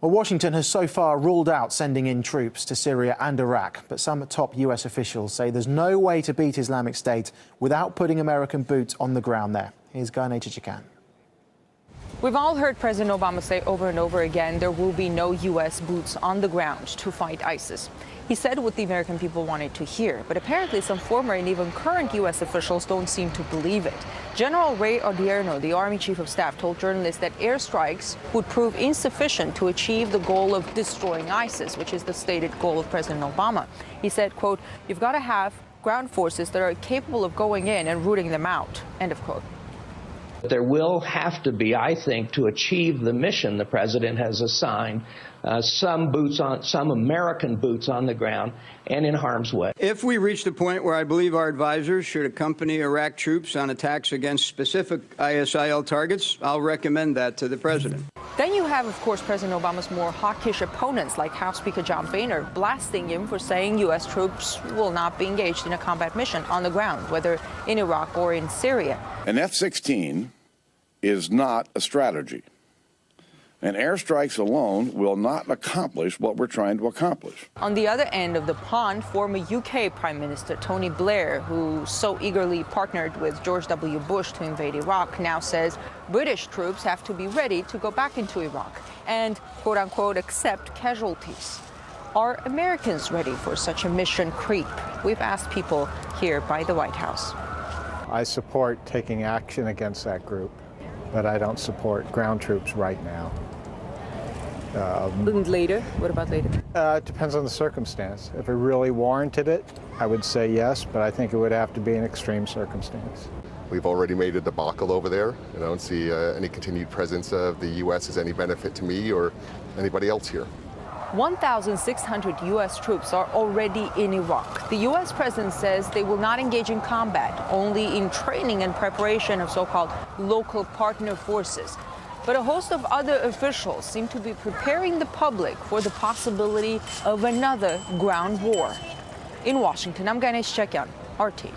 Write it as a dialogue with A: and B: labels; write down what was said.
A: Well, Washington has so far ruled out sending in troops to Syria and Iraq, but some top US officials say there's no way to beat Islamic State without putting American boots on the ground there. Here's Gane Chichikan.
B: We've all heard President Obama say over and over again there will be no U.S. boots on the ground to fight ISIS. He said what the American people wanted to hear, but apparently some former and even current U.S. officials don't seem to believe it. General Ray Odierno, the Army Chief of Staff, told journalists that airstrikes would prove insufficient to achieve the goal of destroying ISIS, which is the stated goal of President Obama. He said, quote, "You've got to have ground forces that are capable of going in and rooting them out," end of quote.
C: There will have to be, I think, to achieve the mission the president has assigned, some American boots on the ground and in harm's way.
D: If we reach the point where I believe our advisors should accompany Iraq troops on attacks against specific ISIL targets, I'll recommend that to the president.
B: Then you have, of course, President Obama's more hawkish opponents like House Speaker John Boehner blasting him for saying U.S. troops will not be engaged in a combat mission on the ground, whether in Iraq or in Syria.
E: An F-16 is not a strategy. And airstrikes alone will not accomplish what we're trying to accomplish.
B: On the other end of the pond, former UK Prime Minister Tony Blair, who so eagerly partnered with George W. Bush to invade Iraq, now says British troops have to be ready to go back into Iraq and, quote unquote, accept casualties. Are Americans ready for such a mission creep? We've asked people here by the White House.
F: I support taking action against that group, but I don't support ground troops right now.
B: And later? What about later?
F: It depends on the circumstance. If it really warranted it, I would say yes, but I think it would have to be an extreme circumstance.
G: We've already made a debacle over there, and I don't see any continued presence of the U.S. as any benefit to me or anybody else here.
B: 1,600 U.S. troops are already in Iraq. The U.S. president says they will not engage in combat, only in training and preparation of so-called local partner forces. But a host of other officials seem to be preparing the public for the possibility of another ground war. In Washington, I'm Gane Chichikan, RT.